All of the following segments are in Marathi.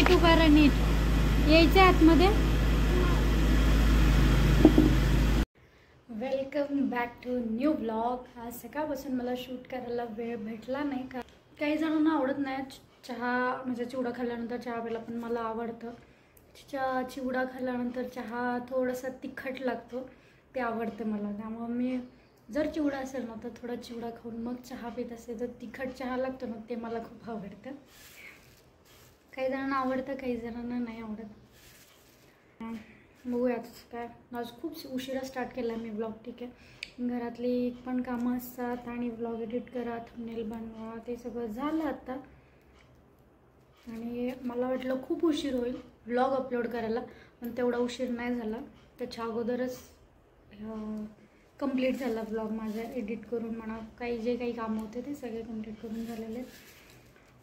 नीट उभा राहा, नीट यायचं आतमध्ये. Welcome back to new blog. आज सकाळपासून मला शूट करायला वेळ भेटला नाही का काही जणांना आवडत नाही चहा, म्हणजे चिवडा खाल्ल्यानंतर चहा प्यायला, पण मला आवडतं. चिवडा खाल्ल्यानंतर चहा थोडासा तिखट लागतो, ते आवडतं मला. त्यामुळे मी जर चिवडा असेल ना तर थोडा चिवडा खाऊन मग चहा पित असते. जर तिखट चहा लागतो ना ते मला खूप आवडतं. काही जणांना आवडतं, काही जणांना नाही आवडत. बघूयात काय. आज खूप उशिरा स्टार्ट केला मी ब्लॉग. ठीक आहे, घरातली पण कामं असतात आणि ब्लॉग एडिट करा, थंबनेल बनवा, ते सगळं झालं आता. आणि मला वाटलं खूप उशीर होईल ब्लॉग अपलोड करायला, पण तेवढा उशीर नाही झाला. त्याच्या अगोदरच कंप्लीट झाला ब्लॉग माझा एडिट करून म्हणा. जे काही कामं होते ते सगळे कंप्लीट करून झालेले.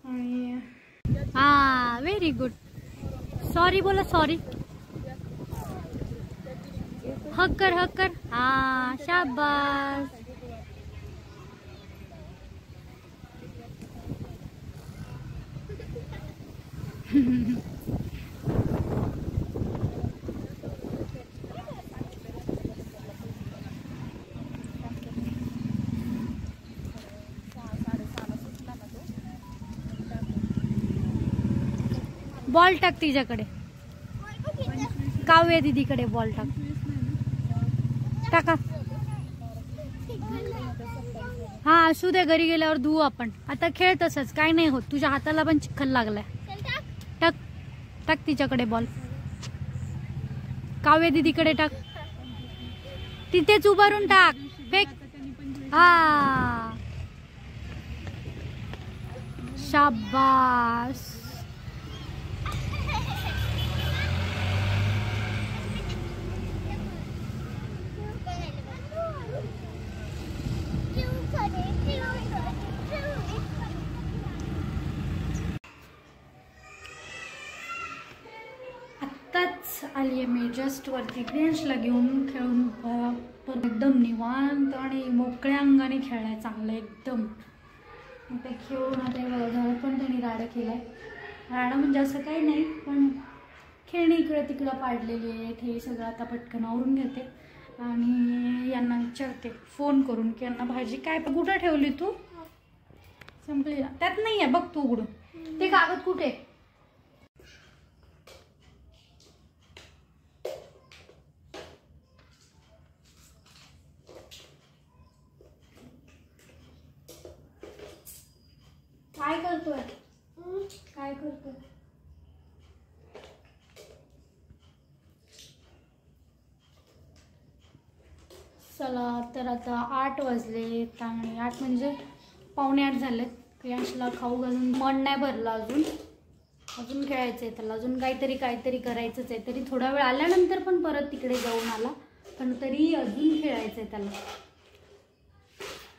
आणि हां, व्हेरी गुड. सॉरी बोला, सॉरी. हक कर, हक कर. हां, शाबास. बॉल टाक तिच्याकडे, काव्या दीदीकडे बॉल टाक. टाका. हा, असू दे, घरी गेल्यावर धुवू आपण. आता खेळ तसंच, काय नाही होत. तुझ्या हाताला पण चिखल लागलाय. टाक, टाक तिच्याकडे बॉल. काव्या दीदीकडे टाक, तिथेच उभारून टाक. फेक. हा, शाबास. आली आहे मी जस्ट वरती. क्रियांशला घेऊन खेळून पण एकदम निवांत आणि मोकळ्या अंगाने खेळलाय चांगलं एकदम. ते खेळून आता घर पण त्यांनी राडं केलंय. राडं म्हणजे असं काही नाही, पण खेळणी इकडं तिकडं पाडलेली आहेत. हे सगळं आता पटकन आवरून घेते आणि यांना विचारते फोन करून की यांना भाजी काय कुठं ठेवली तू. संपली त्यात नाही आहे बघ तू उघडून. ते कागद कुठे. काय करतोय, काय करतोय. चला तर आता 8 वाजलेत आणि 8 म्हणजे 7:45 झालेत. क्रियांशला खाऊ घालून मन नाही भरलं अजून खेळायचं आहे त्याला. अजून काहीतरी करायचंच आहे. तरी थोडा वेळ आल्यानंतर पण परत तिकडे जाऊन आला, पण तरी अजून खेळायचं आहे त्याला.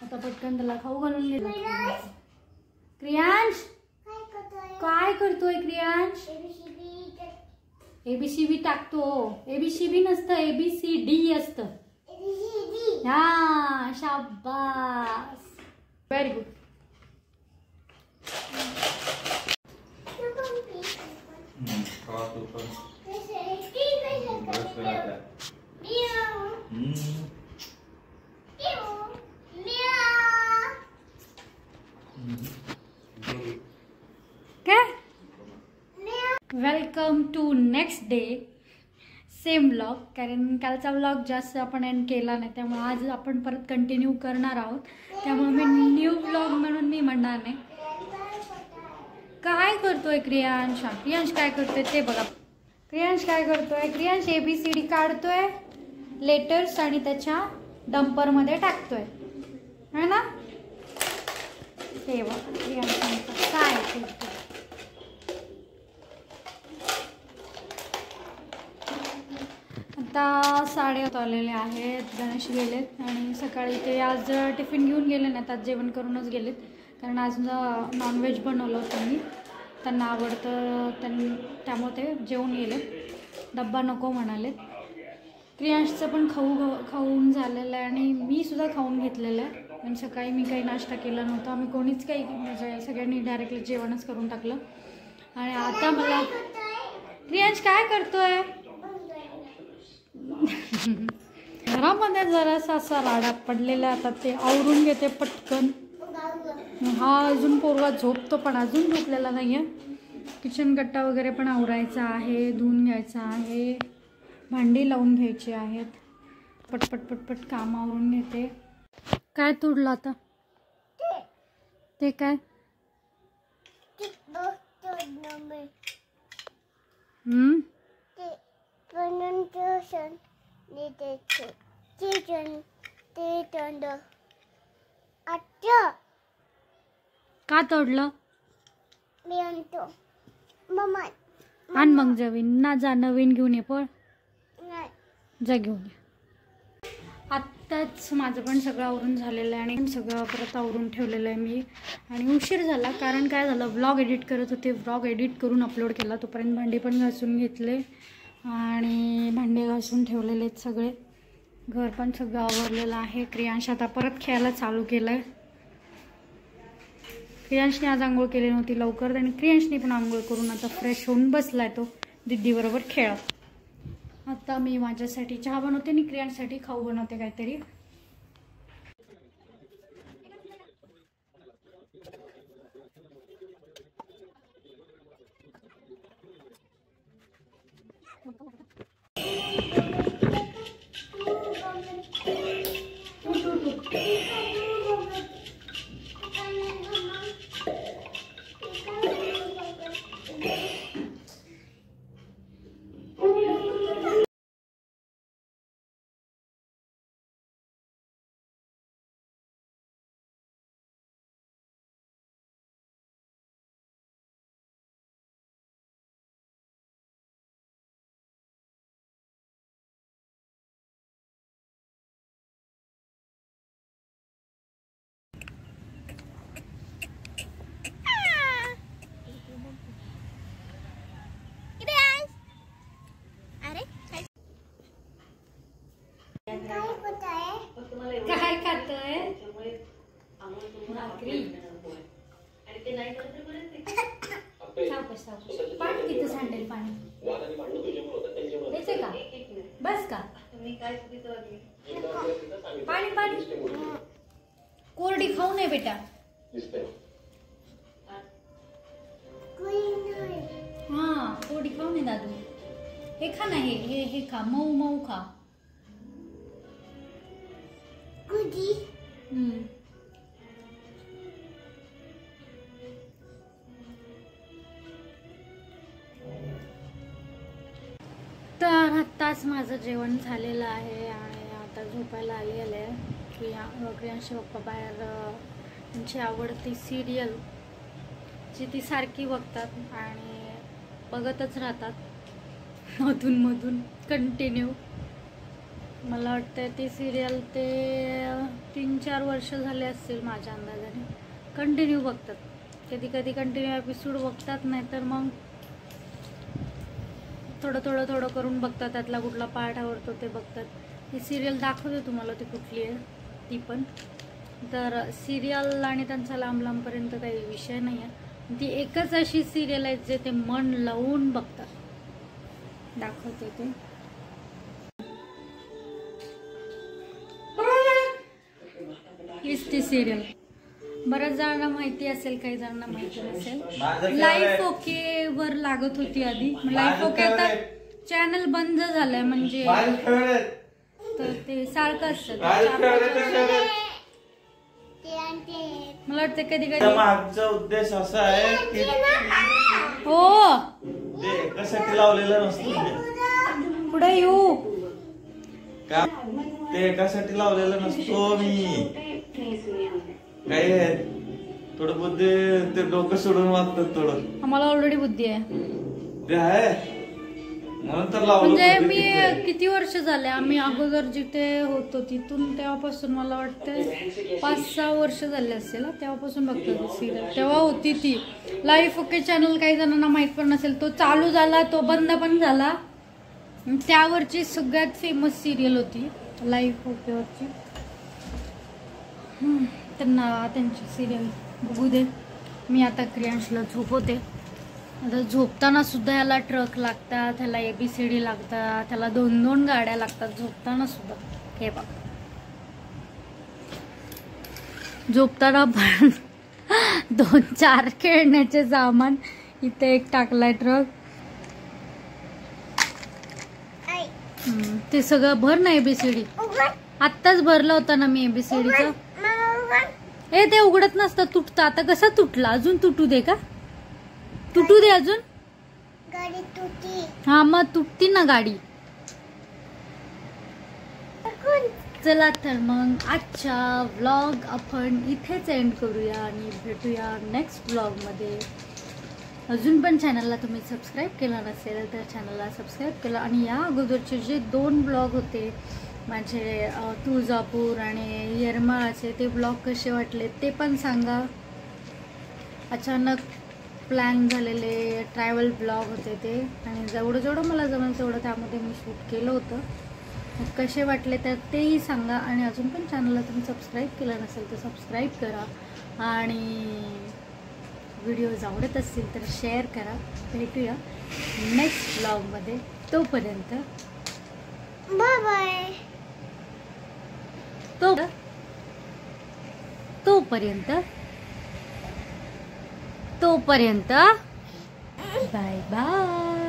आता पटकन त्याला खाऊ घालून गेला. क्रियांश काय करतोय. क्रियांश ABCD टाकतो. ABCD नसतं, ABCD असतं. हा, शाबास, very good. Welcome to next day, same blog. कारण कालचा ब्लॉग जास्त आपण एंड केला नाही, त्यामुळे आज आपण परत कंटिन्यू करणार आहोत. त्यामुळे मी न्यू ब्लॉग म्हणून मी म्हणणार नाही. काय करतोय क्रियांश. क्रियांश काय करतोय ते बघा. क्रियांश काय करतोय. क्रियांश ABCD काढतोय लेटर्स आणि त्याच्या डंपरमध्ये टाकतोय, है ना. हे बघा क्रियांश काय करतोय. आता 8:30 आलेले आहेत. गणेश गेलेत आणि सकाळी ते आज टिफिन घेऊन गेले नाहीत, आज जेवण करूनच गेलेत. कारण आज नॉनव्हेज बनवलं होतं मी, त्यांना आवडतं त्यामुळे ते जेवून गेले. डब्बा नको म्हणाले. क्रियांशचं पण खाऊन झालेलं आहे आणि मी सुद्धा खाऊन घेतलेलं आहे. आणि सकाळी मी काही नाश्ता केला नव्हता. आम्ही कोणीच काही म्हणजे सगळ्यांनी डायरेक्टली जेवणच करून टाकलं. आणि आता मला क्रियांश काय करतोय? घरामध्ये जरासा असा राडा पडलेला, आता ते आवरून घेते पटकन. हा अजून पोरगा झोपतो पण अजून झोपलेला नाहीये. किचन कट्टा वगैरे पण आवरायचा आहे, धुवून घ्यायचा आहे, भांडी लावून घ्यायची आहेत. पटपट पटपट काम आवरून घेते. काय तोडलं आता? ते काय? का तोडलं? आण मग जवीन ना, जा नवीन घेऊन ये. पण जा घेऊन ये. आत्ताच माझं पण सगळं आवरून झालेलं आहे आणि सगळं परत आवरून ठेवलेलं आहे मी. आणि उशीर झाला कारण काय झालं, व्लॉग एडिट करत होते. व्लॉग एडिट करून अपलोड केला, तोपर्यंत भांडी पण घासून घेतले आणि भांडे घासून ठेवलेले आहेत सगळे. घर पण सगळं आवरलेलं आहे. क्रियांश आता परत खेळायला चालू केलं आहे. क्रियांशने आज आंघोळ केली नव्हती लवकर, आणि क्रियांशने पण आंघोळ करून आता फ्रेश होऊन बसलाय तो दिदीबरोबर खेळत. आता मी माझ्यासाठी चहा बनवते आणि क्रियांसाठी खाऊ बनवते काहीतरी. काय खातोय? पाणी तिथं सांडेल पाणी द्यायचंय का? बस का? पाणी पाणी कोरडी खाऊ नये बेटा. हा कोरडी खाऊ नये दादू. हे खा ना, हे खा, मऊ मऊ खा. तर आत्ताच माझं जेवण झालेलं आहे आणि आता झोपायला आलेलं आहे. क्रियांशी पप्पा बाहेर त्यांची आवडती सिरियल जी ती सारखी बघतात आणि बघतच राहतात मधून कंटिन्यू. मला वाटतं ती सिरियल ते 3-4 वर्ष झाले असतील माझ्या अंदाजाने. कंटिन्यू बघतात. कधी कधी कंटिन्यू एपिसोड बघतात, नाही तर मग थोडं करून बघतात. त्यातला कुठला पार्ट आवडतो ते बघतात. ही सिरियल दाखवते तुम्हाला ती कुठली आहे ती पण. तर सिरियल आणि त्यांचा लांबपर्यंत काही विषय नाही आहे. ती एकच अशी सिरियल आहे जे ते मन लावून बघतात. दाखवते ते. हीच ती सिरियल. बऱ्याच जणांना माहिती असेल, काही जणांना माहिती नसेल. लाईफ ओके वर लागत होती आधी. लाईफ ओके आता चॅनल बंद झालंय, म्हणजे तर ते सारखं असतं. मला वाटतं कधी कधी मागचा उद्देश असा आहे की हो ते एकासाठी लावलेलं नसतं. पुढे येऊ का ते एकासाठी लावलेलं नसतो. मी काय थोडं बुद्धी ते डोकं सोडून वागतात थोडं. आम्हाला ऑलरेडी बुद्धी आहे ते आहे म्हणून तर लावलं. म्हणजे मी किती वर्ष झाले, आम्ही अगोदर जिथे होतो तिथून तेव्हापासून मला वाटतं 5-6 वर्ष झाले असेल तेव्हापासून बघतो ती सिरियल. तेव्हा होती ती लाईफ ओके चॅनल. काही जणांना माहित पण नसेल, तो चालू झाला, तो बंद पण झाला. त्यावरची सगळ्यात फेमस सिरियल होती लाईफ ओकेवरची. त्यांना त्यांची सिरियल बघू दे. मी आता क्रियांशला झोपवते. आता झोपताना सुद्धा ह्याला ट्रक लागतात, ह्याला ABCD लागतात, त्याला 2-2 गाड्या लागतात झोपताना सुद्धा. हे बघ झोपताना पण 2-4 खेळण्याचे सामान. इथे एक टाकलाय ट्रक. ते सगळं भर ना ABCD. आत्ताच भरला होता ना मी ABCDचं. हे ते उघडत नसतं, तुटतं. आता कसा तुटला? अजून तुटू दे का? तुटू दे अजून. गाडी तुटली. हा मग तुटती ना गाडी. चला तर मग आजचा व्लॉग आपण इथेच एंड करूया आणि भेटूया नेक्स्ट व्लॉग मध्ये. अजून पण चॅनलला तुम्ही सबस्क्राईब केला नसेल तर चॅनलला सबस्क्राईब केला. आणि या अगोदरचे जे 2 ब्लॉग होते माझे तुळजापूर आणि येरमाळाचे, ते ब्लॉग कसे वाटले ते पण सांगा. अचानक प्लॅन झालेले ट्रॅव्हल ब्लॉग होते ते, आणि जेवढं मला जमेल तेवढं त्यामध्ये मी शूट केलं होतं. मग कसे वाटले तर तेही सांगा. आणि अजून पण चॅनलला तुम्ही सबस्क्राईब केलं नसेल तर सबस्क्राईब करा. आणि व्हिडिओज आवडत असतील तर शेअर करा. भेटूया नेक्स्ट ब्लॉगमध्ये. तोपर्यंत बाय बाय. तोपर्यंत बाय बाय.